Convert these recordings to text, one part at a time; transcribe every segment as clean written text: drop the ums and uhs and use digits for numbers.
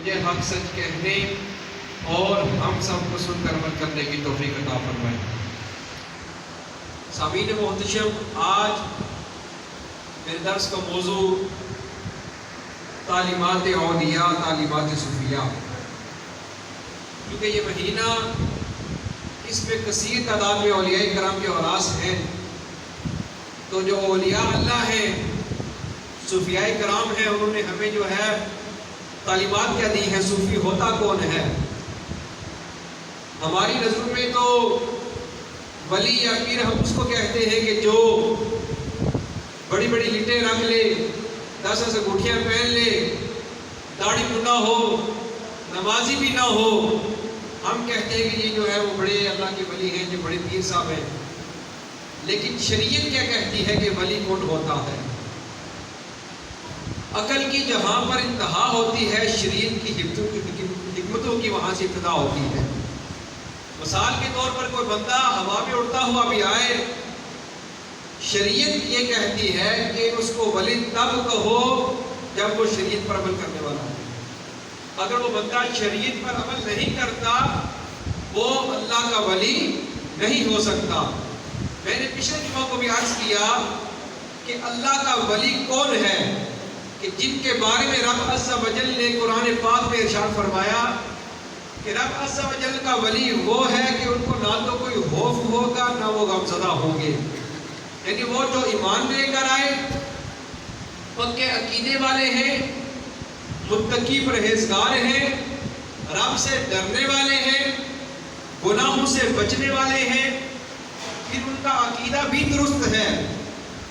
مجھے حق سچ کہنے اور ہم سب کو سن کر عمل کرنے کی توفیق عطا فرمائے۔ سامعین محتشم، آج میرے درس کا موضوع تعلیمات اولیاء، تعلیمات صوفیاء، کیونکہ یہ مہینہ اس میں کثیر تعداد میں اولیاء کرام کے اوراث ہیں، تو جو اولیاء اللہ ہیں، صوفیاء کرام ہیں، انہوں نے ہمیں جو ہے تعلیمات کیا دی ہیں، صوفی ہوتا کون ہے۔ ہماری نظر میں تو ولی یا پیر ہم اس کو کہتے ہیں کہ جو بڑی بڑی لٹیں رکھ لے، 10 انگوٹھیاں پہن لے، داڑھی منڈا ہو، نمازی بھی نہ ہو، ہم کہتے ہیں کہ یہ جو ہے وہ بڑے اللہ کے ولی ہیں، جو بڑے پیر صاحب ہیں۔ لیکن شریعت کیا کہتی ہے کہ ولی کون ہوتا ہے؟ عقل کی جہاں پر انتہا ہوتی ہے، شریعت کی حکمتوں کی وہاں سے ابتدا ہوتی ہے۔ مثال کے طور پر کوئی بندہ ہوا میں اڑتا ہوا بھی آئے، شریعت یہ کہتی ہے کہ اس کو ولی تب کہو جب وہ شریعت پر عمل کرنے والا ہو۔ اگر وہ بندہ شریعت پر عمل نہیں کرتا، وہ اللہ کا ولی نہیں ہو سکتا۔ میں نے پچھلے جمعہ کو بھی عرض کیا کہ اللہ کا ولی کون ہے، کہ جن کے بارے میں رب عز و جل نے قرآن پاک میں ارشاد فرمایا کہ رب عز و جل کا ولی وہ ہے کہ ان کو نہ تو کوئی خوف ہوگا نہ وہ غمزدہ ہوں گے، یعنی وہ جو ایمان لے کر آئے، پکے عقیدے والے ہیں، متقی پرہیزگار ہیں، رب سے ڈرنے والے ہیں، گناہوں سے بچنے والے ہیں، پھر ان کا عقیدہ بھی درست ہے،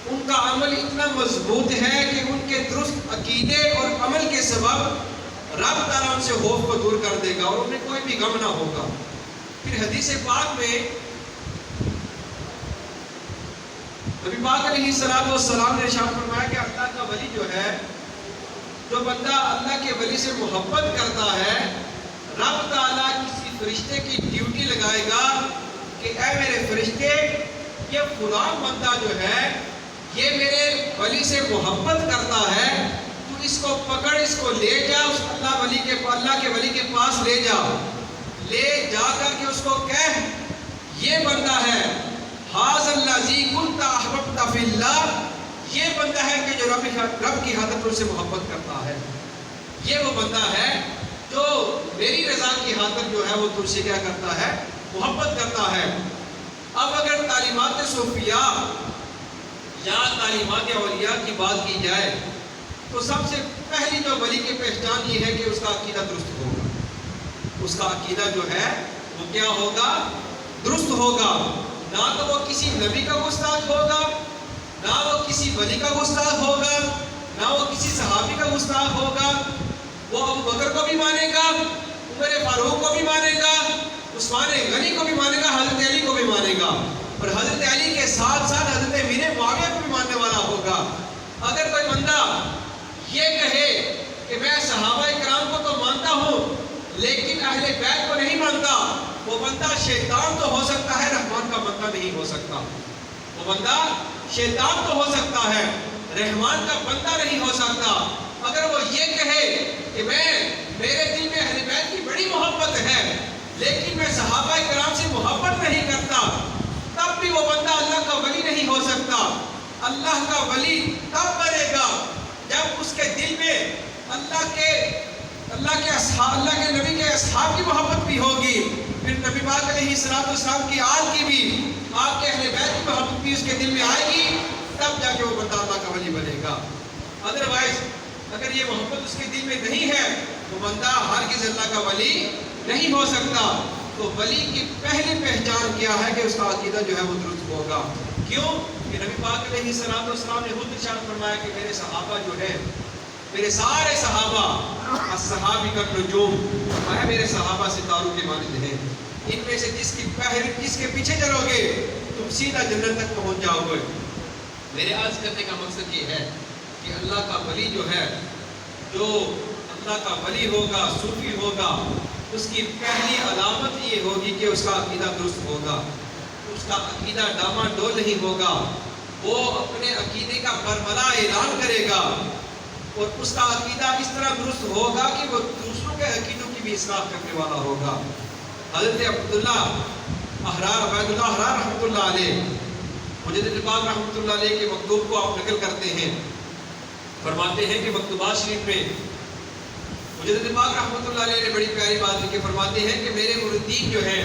ان کا عمل اتنا مضبوط ہے کہ ان کے درست عقیدے اور عمل کے سبب رب تعالیٰ ان سے خوف کو دور کر دے گا اور انہیں کوئی بھی غم نہ ہوگا۔ پھر حدیث پاک میں نبی پاک علیہ السلام نے ارشاد فرمایا کہ اللہ کا ولی جو ہے، جو بندہ اللہ کے ولی سے محبت کرتا ہے، رب تعالیٰ کسی فرشتے کی ڈیوٹی لگائے گا کہ اے میرے فرشتے، یہ فلاں بندہ جو ہے یہ میرے ولی سے محبت کرتا ہے، تو اس کو پکڑ، اس کو لے جا، اس اللہ کے ولی کے پاس لے جا، لے جا کر کے اس کو کہہ یہ بندہ ہے ھذا الذی کنت احببت فی اللہ، یہ بندہ ہے کہ جو رب کی خاطر سے محبت کرتا ہے، یہ وہ بندہ ہے جو میری رضا کی خاطر جو ہے وہ تجھ سے کیا کرتا ہے، محبت کرتا ہے۔ اب اگر تعلیمات صوفیاء یا تعلیمات اولیاء کی بات کی جائے تو سب سے پہلی جو ولی کی پہچان یہ ہے کہ اس کا عقیدہ درست ہوگا، اس کا عقیدہ جو ہے وہ کیا ہوگا، درست ہوگا، نہ تو وہ کسی نبی کا گستاخ ہوگا، نہ وہ کسی ولی کا گستاخ ہوگا، نہ وہ کسی صحابی کا گستاخ ہوگا، وہ ابو بکر کو بھی مانے گا، عمر فاروق کو بھی مانے گا، عثمان غنی کو بھی مانے گا، حضرت علی کو بھی مانے گا، اور حضرت علی کے ساتھ ساتھ حضرت امیر معاویہ کو بھی ماننے والا ہوگا۔ اگر کوئی بندہ یہ کہے کہ میں صحابہ کرام کو تو مانتا ہوں لیکن اہل بیت کو نہیں مانتا، وہ بندہ شیطان تو ہو سکتا ہے، رحمان کا بندہ نہیں ہو سکتا۔ وہ بندہ شیطان تو ہو سکتا ہے، رحمان کا بندہ نہیں ہو سکتا۔ اگر وہ یہ کہے کہ میرے دل میں اہل بیت کی بڑی محبت ہے لیکن میں صحابہ کرام سے محبت نہیں کرتا، تب بھی وہ بندہ اللہ کا ولی نہیں ہو سکتا۔ اللہ کا ولی تب بنے گا جب اس کے دل میں اللہ کے نبی کے اصحاب کی محبت بھی ہوگی، پھر نبی پاک علیہ السلام کی آل کی بھی، آپ کے اہل بیت کی محبت بھی اس کے دل میں آئے گی، تب جا کے وہ بندہ اللہ کا ولی بنے گا۔ ادروائز اگر یہ محبت اس کے دل میں نہیں ہے تو بندہ ہرگز اللہ کا ولی نہیں ہو سکتا۔ تو ولی کی پہلی پہچان کیا ہے کہ اس کا عقیدہ جو ہے وہ درست ہوگا۔ کیوں کہ نبی پاک علیہ السلام نے خود ارشاد فرمایا کہ میرے صحابہ جو ہے، میرے سارے صحابہ الصحابہ کالنجوم، فرمایا میرے صحابہ ستاروں کے مانند ہیں، ان میں سے جس کے پیچھے چلو گے تم سیدھا جنت تک پہنچ جاؤ گے۔ میرے عرض کرنے کا مقصد یہ ہے کہ اللہ کا ولی جو ہے، جو اللہ کا ولی ہوگا، صوفی ہوگا، اس کی پہلی علامت یہ ہوگی کہ اس کا عقیدہ درست ہوگا، اس کا عقیدہ ڈاماڈول نہیں ہوگا، وہ اپنے عقیدے کا برملا اعلان کرے گا، اور اس کا عقیدہ اس طرح درست ہوگا کہ وہ دوسروں کے بھی اصلاح کرنے والا ہوگا۔ حضرت عبداللہ عبید اللہ احرار رحمۃ اللہ علیہ مجدد پاک رحمۃ اللہ علیہ کے مکتوب کو آپ نقل کرتے ہیں، فرماتے ہیں کہ مکتوبات شریف میں مجدد پاک رحمۃ اللہ علیہ نے بڑی پیاری بات لکھی، فرماتے ہیں کہ میرے مریدین جو ہیں،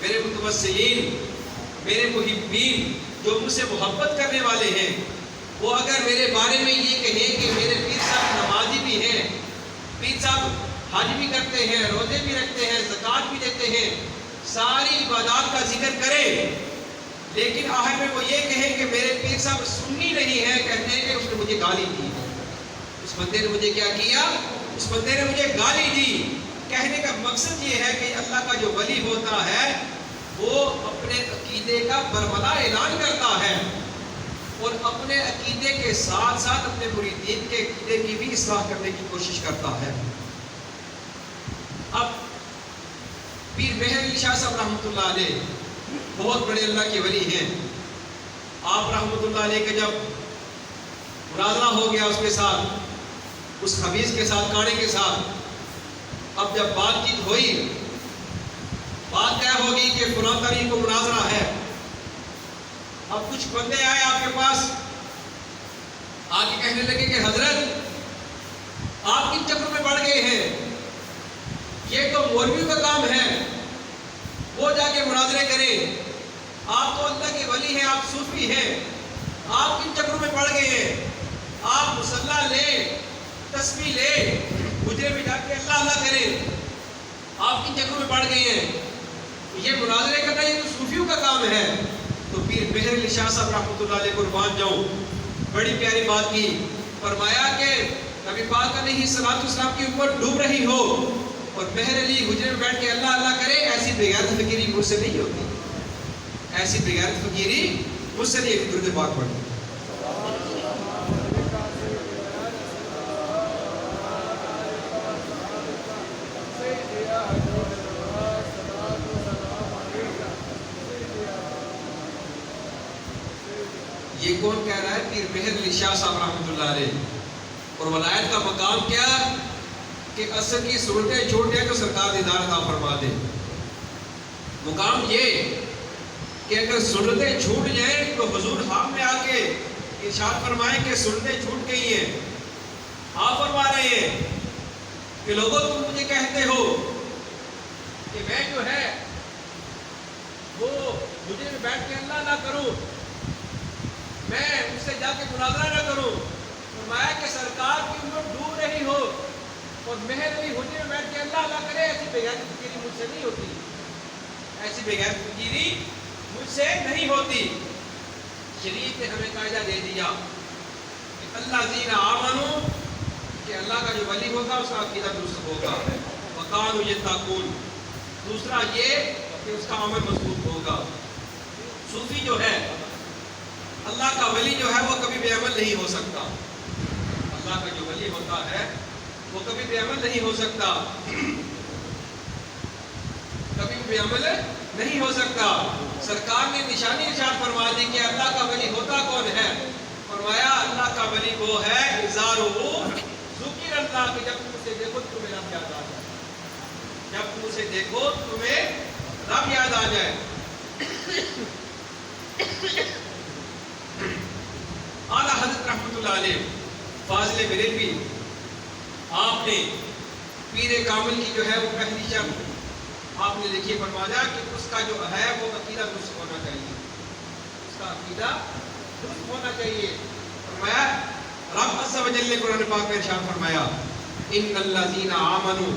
میرے متوسلین، میرے محبین جو مجھ سے محبت کرنے والے ہیں، وہ اگر میرے بارے میں یہ کہیں کہ میرے پیر صاحب نمازی بھی ہیں، پیر صاحب حج بھی کرتے ہیں، روزے بھی رکھتے ہیں، زکوٰۃ بھی دیتے ہیں، ساری عبادات کا ذکر کریں، لیکن آخر میں وہ یہ کہیں کہ میرے پیر صاحب سنی نہیں ہے، کہتے ہیں کہ اس نے مجھے گالی دی، اس بندے نے مجھے کیا کیا؟ اس بندے نے مجھے گالی دی۔ کہنے کا مقصد یہ ہے کہ اللہ کا جو ولی ہوتا ہے وہ اپنے عقیدے کا برملا اعلان کرتا ہے اور اپنے عقیدے کے ساتھ ساتھ اپنے مریدین کے عقیدے کی بھی اصلاح کرنے کی کوشش کرتا ہے۔ اب پیر مہر علی شاہ صاحب رحمۃ اللہ علیہ بہت بڑے اللہ کے ولی ہیں، آپ رحمۃ اللہ علیہ کے جب مناظرہ ہو گیا اس کے ساتھ، اس خبیث کے ساتھ، کاڑے کے ساتھ، اب جب بات چیت ہوئی، بات طے ہوگی کہ فلاں تاریخ کو مناظرہ ہے، اب کچھ بندے آئے آپ کے پاس، آ کے کہنے لگے کہ حضرت آپ کن چکروں میں پڑ گئے ہیں، یہ تو مولویوں کا کام ہے، وہ جا کے مناظرے کریں، آپ تو اللہ کے ولی ہیں، آپ صوفی ہیں، آپ کن چکروں میں پڑ گئے ہیں، آپ مصلی لیں، تسبیح لیں، حجرے میں جا کے اللہ اللہ کریں، آپ کن چکروں میں پڑ گئے ہیں، یہ مناظرے کرنا یہ تو صوفیوں کا کام ہے۔ تو پیر مہر علی شاہ صاحب رحمۃ اللہ علیہ قربان جاؤں بڑی پیاری بات کی، فرمایا کہ نبی پاک علیہ الصلوۃ والسلام کی امت ڈوب رہی ہو اور مہر علی حجرے میں بیٹھ کے اللہ اللہ کرے، ایسی بغیرت فقیری مجھ سے نہیں ہوتی، ایسی بغیرت فقیری مجھ سے نہیں، درود پاک پڑھیں۔ یہ کون کہہ رہا ہے؟ پیر مہر علی شاہ صاحب رحمۃ اللہ علیہ۔ اور ولایت کا مقام کیا کہ اثر کی صورتیں چھوڑ دیں تو سرکار دیدار عطا فرما دے۔ مقام یہ کہ اگر سنتیں چھوٹ جائیں تو حضور خواب میں آ کے ارشاد فرمائیں کہ سنتیں چھوٹ گئی ہیں، آپ فرما رہے ہیں کہ لوگوں تم مجھے کہتے ہو کہ میں جو ہے وہ مجھے بیٹھ کے اللہ نہ کروں، میں اس سے جا کے مناظرہ نہ کروں، فرمایا کہ سرکار کی امت ڈوب رہی ہو اور مہر علی حجرے میں بیٹھ کے اللہ اللہ کرے، ایسی بغیرت فقیری مجھ سے نہیں ہوتی، ایسی بغیرت فقیری مجھ سے نہیں ہوتی۔ شریعت نے ہمیں قاعدہ دے دیا کہ اللہ زین آمنو، کہ اللہ کا جو ولی ہوگا اس کا عقیدہ درست ہوگا، وکانوا یتقون، دوسرا یہ کہ اس کا عمل مضبوط ہوگا۔ صوفی جو ہے، اللہ کا ولی جو ہے وہ کبھی بے عمل نہیں ہو سکتا، اللہ کا جو ولی ہوتا ہے وہ کبھی بے عمل نہیں ہو سکتا، کبھی بے عمل نہیں ہو سکتا۔ سرکار نے نشانی ارشاد فرما دی کہ اللہ کا ولی ہوتا کون ہے، فرمایا اللہ کا ولی وہ ہے اذا ذکر اللہ، کہ جب تم اسے دیکھو تو تمہیں رب یاد آ جائے، جب تم اسے دیکھو تمہیں رب یاد آ جائے۔ اعلیٰ حضرت رحمۃ اللہ علیہ فاضل بریلوی، آپ نے پیر کامل کی جو ہے وہ پہلی شرط آپ نے لکھی، فرمایا کہ اس کا جو ہے وہ عقیدہ درست ہونا چاہیے، اس کا عقیدہ درست ہونا چاہیے۔ فرمایا رب عز و جل نے قرآن پاک میں ارشاد فرمایا ان الذین آمنوا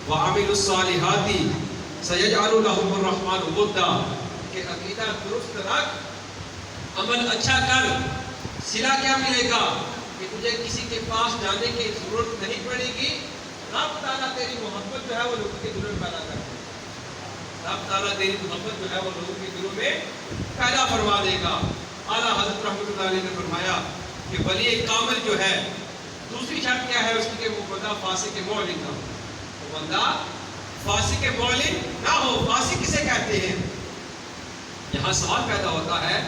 وعملوا الصالحات سیجعل لهم الرحمن ودا، کہ عقیدہ درست رکھ، عمل اچھا کر، صلہ کیا ملے گا کہ تجھے کسی کے پاس جانے کی ضرورت نہیں پڑے گی، رب تعالیٰ تیری محبت جو ہے وہ لوگوں کے دلوں میں پیدا کر دے گا، رب تعالیٰ تیری محبت جو ہے وہ لوگوں کے دلوں میں پیدا فرما دے گا۔ اعلیٰ حضرت رحمۃ اللہ علیہ نے فرمایا کہ ولی کامل جو ہے دوسری شرط کیا ہے اس کی کہ وہ بندہ فاسق معلن نہ ہو، وہ بندہ فاسق معلن نہ ہو۔ فاسق کسے کہتے ہیں؟ یہاں سوال پیدا ہوتا ہے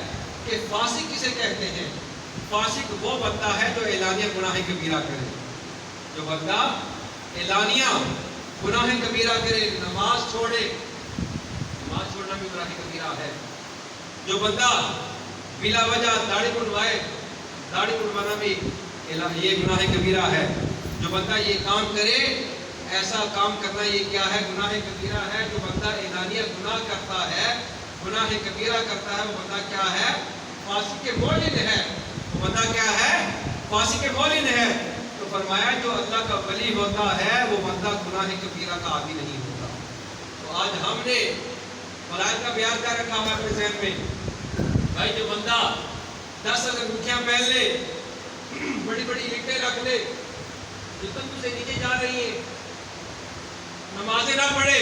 کہ فاسق کسے کہتے ہیں؟ فاسق وہ بندہ ہے جو اعلانیہ گناہ کبیرہ کرے، جو بندہ اعلانیہ گناہ کبیرہ کرے، نماز چھوڑے، نماز چھوڑنا بھی گناہ کبیرہ ہے۔ جو بندہ بلا وجہ داڑھی منڈوائے، داڑھی منڈوانا بھی یہ گناہ کبیرہ ہے۔ جو بندہ یہ کام کرے، ایسا کام کرنا یہ کیا ہے؟ گناہ کبیرہ ہے۔ جو بندہ اعلانیہ گناہ کرتا ہے، گناہ کبیرہ کرتا ہے، وہ بندہ کیا ہے؟ فاسق معلن ہے۔ وہ بندہ کیا ہے؟ فاسق معلن ہے۔ تو فرمایا جو اللہ کا ولی ہوتا ہے وہ بندہ گناہ کبیرہ کا عادی نہیں ہوتا۔ تو آج ہم نے ولایت کا بیان کیا رکھا ہوا ہے اپنے ذہن میں؟ بھائی جو بندہ 10 اگر مکھیاں پہن لے، بڑی بڑی اینٹیں رکھ لے، جو تم سے نیچے جا رہی ہیں، نمازیں نہ پڑھے،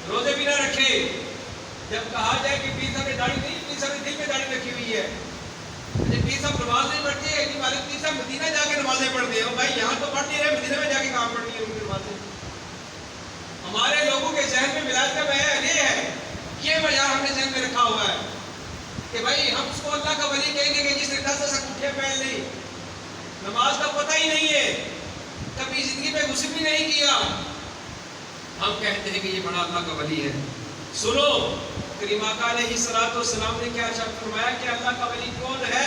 روزے بھی نہ رکھے، جب کہا جائے کہ پیر صاحب نے داڑھی نہیں، پیر صاحب نے دل میں داڑھی رکھی ہوئی ہے، پیر صاحب نماز نہیں پڑھتے ہیں، پیر صاحب مدینہ جا کے نمازیں پڑھتے ہیں، بھائی یہاں تو پڑھ نہیں رہے، مدینہ میں جا کے کام پڑھنی ہے ان کی نمازیں۔ ہمارے لوگوں کے ذہن میں ولایت کا بیان یہ ہے، یہ معیار ہم نے ذہن میں رکھا ہوا ہے کہ بھائی ہم اس کو اللہ کا ولی کہیں گے کہ جس نے 10 انگوٹھیاں پہن لی، نماز کا پتہ ہی نہیں ہے، کبھی زندگی میں غسل بھی نہیں کیا، ہم کہتے ہیں کہ یہ بڑا اللہ کا ولی ہے۔ سنو کریم آقا علیہ السلام نے کیا ارشاد فرمایا کہ اللہ کا ولی کون ہے؟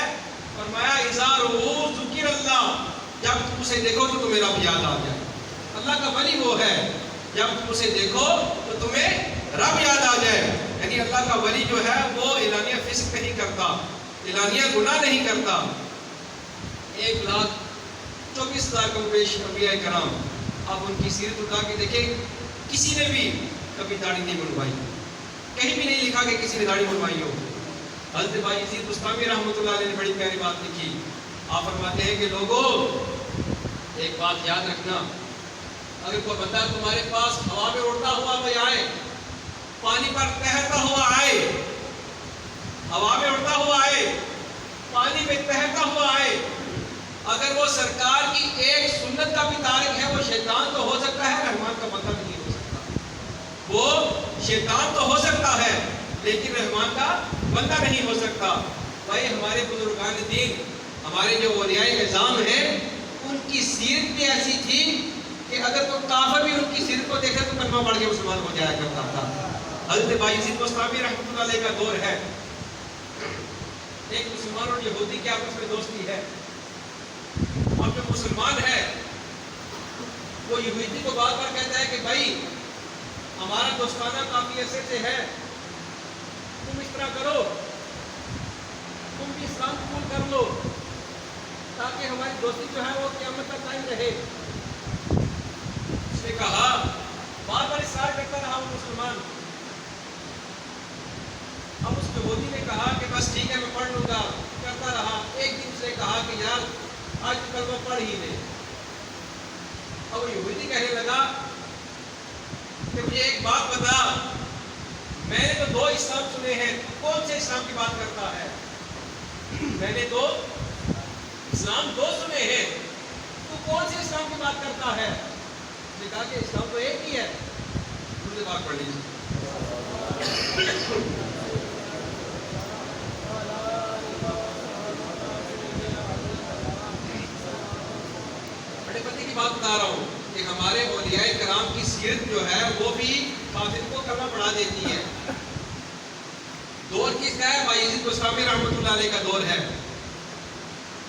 فرمایا اذا رؤوا ذکر اللہ، جب تم اسے دیکھو تو تمہیں رب یاد آ جائے۔ اللہ کا ولی وہ ہے جب تم اسے دیکھو تو تمہیں رب یاد آ جائے۔ یعنی اللہ کا ولی جو ہے وہ اعلانیہ فسق نہیں کرتا، اعلانیہ گناہ نہیں کرتا۔ 1,24,000 کم بیش انبیاء کرام، آپ ان کی سیرت اٹھا کے دیکھیں، کسی نے بھی کبھی داڑھی نہیں منڈوائی، کہیں بھی نہیں لکھا کہ کسی نے داڑھی منڈوائی ہو۔ حضرت بایزید بستامی رحمۃ اللہ علیہ نے بڑی پیاری بات لکھی، آپ فرماتے ہیں کہ لوگوں ایک بات یاد رکھنا، اگر کوئی بندہ تمہارے پاس ہوا میں اڑتا ہوا کوئی آئے، پانی پر تیرتا ہوا آئے، ہوا میں اڑتا ہوا آئے، پانی میں تیرتا ہوا آئے، اگر وہ سرکار کی ایک سنت کا بھی تارک ہے، وہ شیطان تو ہو سکتا ہے، رحمان کا بندہ نہیں ہو سکتا۔ وہ شیطان تو ہو سکتا ہے لیکن رحمان کا بندہ نہیں ہو سکتا۔ بھائی ہمارے بزرگان دین، ہمارے جو اولیاء اعظام ہیں، ان کی سیرت بھی ایسی تھی کہ اگر کوئی کافر بھی ان کی سیرت کو دیکھے تو کلمہ پڑھ کے مسلمان ہو جایا کرتا تھا۔ حضرت بایزید بستامی رحمۃ اللہ علیہ کا دور ہے، ایک مسلمان اور یہودی کی آپس میں دوستی ہے۔ اب جو مسلمان ہے وہ یہودی کو بار بار کہتا ہے کہ بھائی ہمارا دوستانہ کافی عرصے سے ہے، تم اس طرح کرو، تم بھی اسلام قبول کر لو تاکہ ہماری دوستی جو ہے وہ قیامت تک قائم رہے۔ اس نے کہا، بار بار اصرار کرتا رہا وہ مسلمان۔ اب اس یہودی نے کہا کہ بس ٹھیک ہے میں پڑھ لوں گا، کرتا رہا۔ ایک دن اس نے کہا کہ یار آج کلمہ پڑھ ہی لے۔ اب وہ یہودی کہنے لگا کہ مجھے ایک بات بتا، میں نے تو 2 اسلام سنے ہیں، کون سے اسلام کی بات کرتا ہے؟ میں نے تو اسلام 2 سنے ہیں، تو کون سے اسلام کی بات کرتا ہے؟ نے کہا کہ اسلام تو ایک ہی ہے۔ درود پاک پڑھ لیجیے۔ بڑے پتے کی بات بتا رہا ہوں کہ ہمارے اولیاء کرام کی سیرت جو ہے وہ بھی کافر کو کلمہ پڑھا دیتی ہے۔ دور کس کا ہے؟ بایزید بستامی رحمۃ اللہ علیہ کا دور ہے۔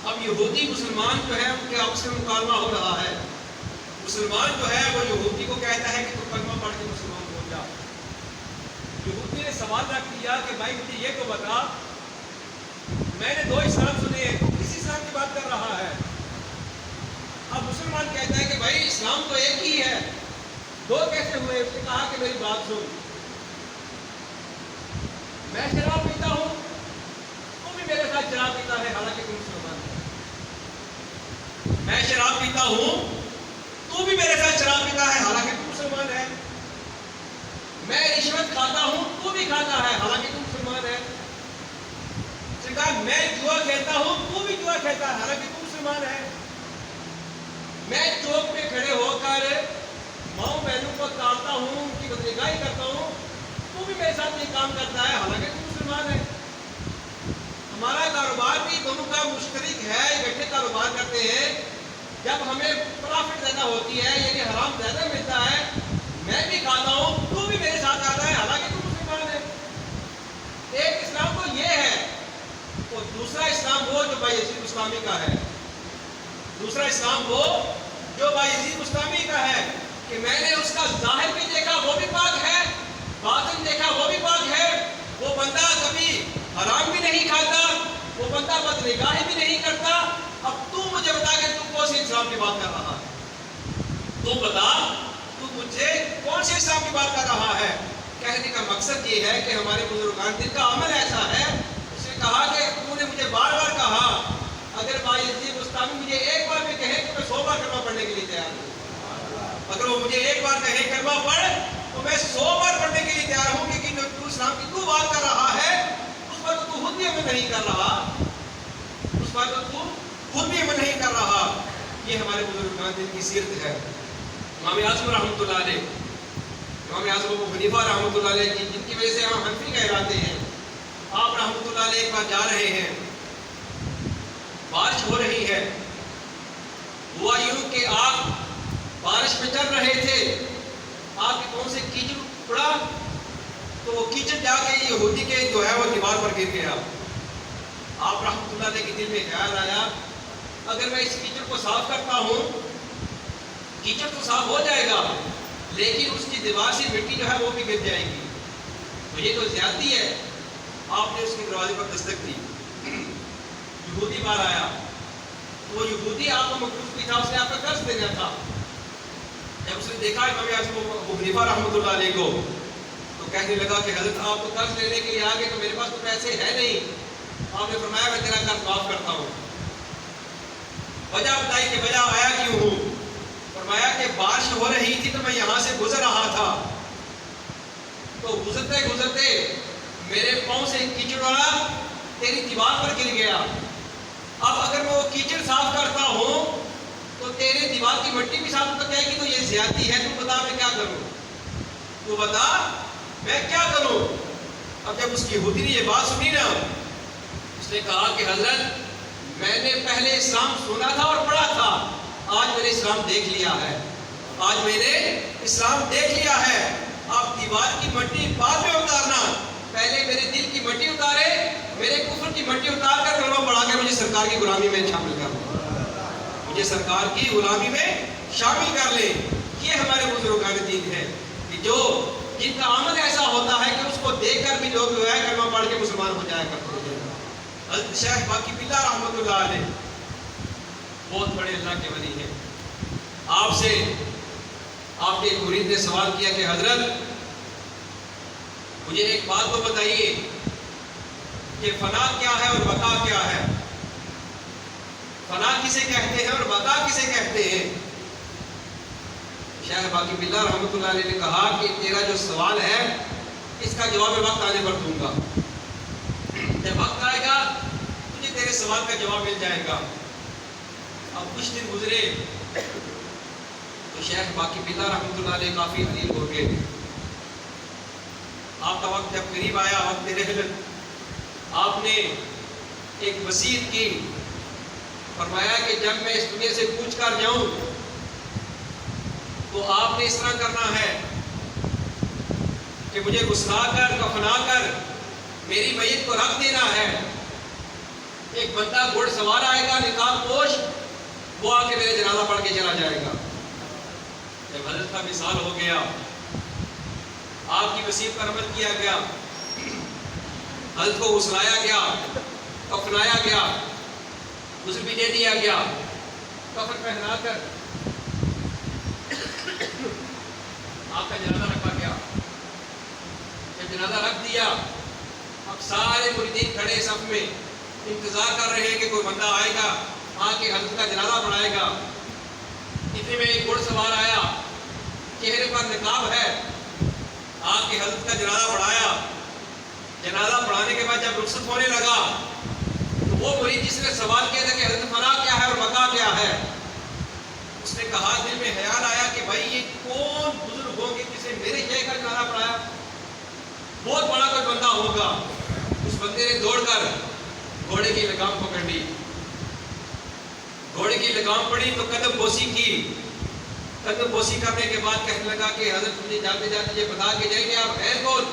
اب یہودی مسلمان جو ہے ان کے آپس میں مکالمہ ہو رہا ہے۔ مسلمان جو ہے وہ یہودی کو کہتا ہے کہ تو کلمہ پڑھ کے مسلمان ہو جا۔ یہودی نے سوال رکھ دیا کہ بھائی مجھے یہ تو بتا، میں نے 2 اسلام سنے ہیں، کس اسلام کی بات کر رہا ہے؟ اب مسلمان کہتا ہے کہ بھائی اسلام تو ایک ہی ہے، 2 کیسے ہوئے؟ اس نے کہا کہ میری بات سن، میں شراب پیتا ہوں، تو بھی میرے ساتھ شراب پیتا ہے حالانکہ تم مسلمان ہے۔ میں شراب پیتا ہوں، تو بھی میرے ساتھ شراب پیتا ہے حالانکہ تم مسلمان ہے۔ میں رشوت کھاتا ہوں، تو بھی کھاتا ہے حالانکہ تم مسلمان ہے۔ اس نے کہا میں جوا کھیلتا ہوں، تو بھی جوا کھیلتا ہے حالانکہ تم مسلمان ہے۔ میں چوک پہ کھڑے ہو کر ماؤں بہنوں کو تاڑتا ہوں، ان کی بدنگاہی کرتا ہوں، تو بھی میرے ساتھ یہ کام کرتا ہے حالانکہ تم مسلمان ہے۔ ہمارا کاروبار بھی دونوں کا مشترک ہے، اکٹھے کاروبار کرتے ہیں، جب ہمیں پرافٹ زیادہ ہوتی ہے یعنی حرام زیادہ ملتا ہے، میں بھی کھاتا ہوں، تو بھی میرے ساتھ آتا ہے حالانکہ تو مسلمان ہے۔ ایک اسلام تو یہ ہے، اور دوسرا اسلام وہ جو بایزید بستامی کا ہے، دوسرا اسلام وہ جو بایزید بستامی کا ہے کہ میں نے اس کا ظاہر بھی دیکھا وہ بھی پاک ہے، باطن دیکھا وہ بھی پاک ہے، وہ بندہ کبھی حرام بھی نہیں کھاتا، وہ بندہ بدنگاہی بھی نہیں کرتا۔ اب تو مجھے بتا کہ تو کون سے اسلام کی بات کر رہا ہے؟ تو بتا تو مجھے کون سے اسلام کی بات کر رہا ہے؟ کہنے کا مقصد یہ ہے کہ ہمارے بزرگان دین کا عمل ایسا ہے، اس نے کہا کہ تو نے مجھے بار بار کہا، اگر بایزید بستامی مجھے ایک بار بھی کہے کہ میں 100 بار کلمہ پڑھنے کے لیے تیار ہوں، اگر وہ مجھے ایک بار کہے کلمہ پڑھ تو میں 100 بار پڑھنے کے لیے تیار ہوں، کیونکہ جو تو اسلام کی تو بات کر رہا ہے اس پر تو خود بھی عمل نہیں کر رہا، اس پر تو خود بھی عمل نہیں کر رہا۔ یہ ہمارے بزرگان دین کی سیرت ہے۔ امام اعظم رحمۃ اللہ علیہ، امام اعظم ابو حنیفہ رحمۃ اللہ علیہ کی جن کی وجہ سے ہم حنفی کہلاتے ہیں، آپ رحمۃ اللہ علیہ ایک بار جا رہے ہیں، بارش ہو رہی ہے، ہوا یوں کہ آپ بارش میں چل رہے تھے، آپ کے پاؤں سے کیچڑ اڑا تو وہ کیچڑ جا کے یہودی کے جو ہے وہ دیوار پر گر گیا۔ آپ رحمۃ اللہ علیہ کے دل میں خیال آیا اگر میں اس کیچڑ کو صاف کرتا ہوں، کیچڑ تو صاف ہو جائے گا لیکن اس کی دیوار سے مٹی جو ہے وہ بھی گر جائے گی، تو یہ تو زیادتی ہے۔ آپ نے اس کے دروازے پر دستک دی، یہودی بار آیا، وہ یہودی آپ کا مخلوق بھی تھا، اس نے آپ کا قرض دینا تھا۔ جب اس نے دیکھا امام اعظم ابو حنیفہ رحمۃ اللہ علیہ کو تو کہنے لگا کہ حضرت آپ کو قرض لینے کے لیے آگے تو میرے پاس تو پیسے ہے نہیں۔ آپ نے فرمایا میں تیرا قرض معاف کرتا ہوں۔ وجہ بتائی کہ وجہ آیا کیوں ہوں؟ فرمایا کہ بارش ہو رہی تھی تو میں یہاں سے گزر رہا تھا، تو گزرتے گزرتے میرے پاؤں سے کیچڑ والا تیری دیوار پر گر گیا، اب اگر میں وہ کیچڑ صاف کرتا ہوں تو تیرے دیوار کی مٹی بھی صاف ہو جائے گی، تو یہ زیادتی ہے، تو بتا میں کیا کروں، تو بتا میں کیا کروں۔ اب جب اس کی یہودی نے یہ بات سنی نا، اس نے کہا کہ حضرت میں نے پہلے اسلام سنا تھا اور پڑھا تھا، آج میں نے اسلام دیکھ لیا ہے، آج میں نے اسلام دیکھ لیا ہے۔ آپ دیوار کی مٹی بعد میں اتارنا، پہلے میرے دل کی مٹی اتارے، میرے کفر کی مٹی اتار کر کلمہ پڑھا کے مجھے سرکار کی غلامی میں شامل کر لیں، مجھے سرکار کی غلامی میں شامل کر لیں۔ یہ ہمارے بزرگان دین ہے کہ جو جن کا عمل ایسا ہوتا ہے کہ اس کو دیکھ کر بھی لوگ جو ہے کلمہ پڑھ کے مسلمان ہو جایا کرتے ہیں۔ حضرت شیخ باقی باللہ رحمۃ اللہ علیہ بہت بڑے اللہ کے ولی ہیں، آپ سے آپ کے ایک مرید نے سوال کیا کہ حضرت مجھے ایک بات تو بتائیے کہ فنا کیا ہے اور بقا کیا ہے، فنا کسے کہتے ہیں اور بقا کسے کہتے ہیں؟ شیخ باقی باللہ رحمۃ اللہ علیہ نے کہا کہ تیرا جو سوال ہے اس کا جواب میں وقت آنے پر دوں گا، جب وقت آئے گا تجھے تیرے سوال کا جواب مل جائے گا۔ اب کچھ دن گزرے تو شیخ باقی باللہ رحمۃ اللہ علیہ کافی علیل ہو گئے، آپ کا وقت جب قریب آیا، وقت رحلت، آپ نے ایک وصیت کی، فرمایا کہ جب میں اس دنیا سے کوچ کر جاؤں تو آپ نے اس طرح کرنا ہے کہ مجھے غسلا کر کفنا کر میری میت کو رکھ دینا ہے، ایک بندہ گھوڑ سوار آئے گا نقاب پوش، وہ آ کے میرے جنازہ پڑھ کے چلا جائے گا۔ جب حضرت کا وصال ہو گیا، آپ کی وصیت پر عمل کیا گیا، حضرت کو غسلایا گیا، کفنایا گیا، غسل بھی دے دیا گیا، کفن پہنا کر آپ کا جنازہ رکھا گیا۔ جب جنازہ رکھ دیا، اب سارے مریدین کھڑے صف میں انتظار کر رہے ہیں کہ کوئی بندہ آئے گا آ کے حضرت کا جنازہ پڑھائے گا۔ اتنے میں ایک گھوڑ سوار آیا، چہرے پر نقاب ہے، آ کے حضرت کا جنازہ پڑھایا۔ جنازہ پڑھانے کے بعد جب رخصت ہونے لگا تو وہ مرید جس نے سوال کیا تھا کہ حضرت فنا کیا ہے اور بقا کیا ہے، اس نے کہا، دل میں خیال آیا کہ بھائی یہ کون بزرگ ہوں گے جسے میرے شیخ کا جنازہ پڑھایا، بہت بڑا کوئی بندہ ہوگا۔ اس بندے نے دوڑ کر گھوڑے کی لگام پکڑ لی، گھوڑے کی لگام پڑی تو قدم بوسی کی. قدم بوسی کرنے کے بعد کہنے لگا کہ حضرت مجھے جاتے جاتے یہ بتا کے جائیں کہ آپ ہیں کون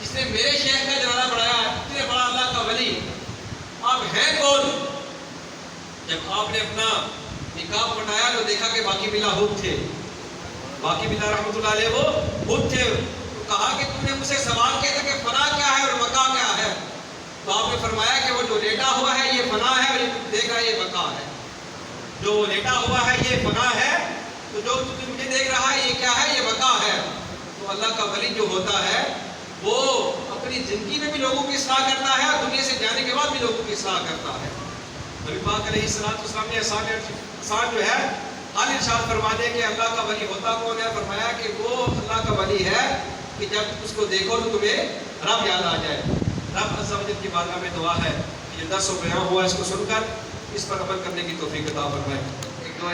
جس نے میرے شیخ کا جنازہ پڑھایا ہے, اتنے بڑا اللہ کا ولی, آپ ہیں کون؟ جب آپ نے اپنا نقاب ہٹایا تو دیکھا کہ باقی بلا خود تھے, باقی بلا رحمۃ اللہ علیہ وہ خود تھے. تو کہا کہ تم نے مجھ سے سوال کیا تھا کہ فنا کیا ہے اور بقا کیا ہے, تو آپ نے فرمایا کہ وہ جو لیٹا ہوا ہے یہ فنا ہے, اور یہ دیکھ رہا ہے یہ بقا ہے. جو لیٹا ہوا ہے یہ فنا ہے, تو جو تم مجھے دیکھ رہا ہے یہ کیا ہے, یہ بقا ہے. تو اللہ کا ولی جو ہوتا ہے وہ اپنی زندگی میں بھی لوگوں کی اصلاح کرتا ہے اور دنیا سے جانے کے بعد بھی لوگوں کی اصلاح کرتا ہے. نبی پاک علیہ السلام نے آسان جو ہے حال ارشاد فرما دے کہ اللہ کا ولی ہوتا کون ہے. فرمایا کہ وہ اللہ کا ولی ہے کہ جب اس کو دیکھو تو تمہیں رب یاد آ جائے. رب عز و جل کی بارگاہ میں دعا ہے کہ یہ درس و بیان ہوا اس کو سن کر اس پر عمل کرنے کی توفیق عطا فرمائے. ایک دعا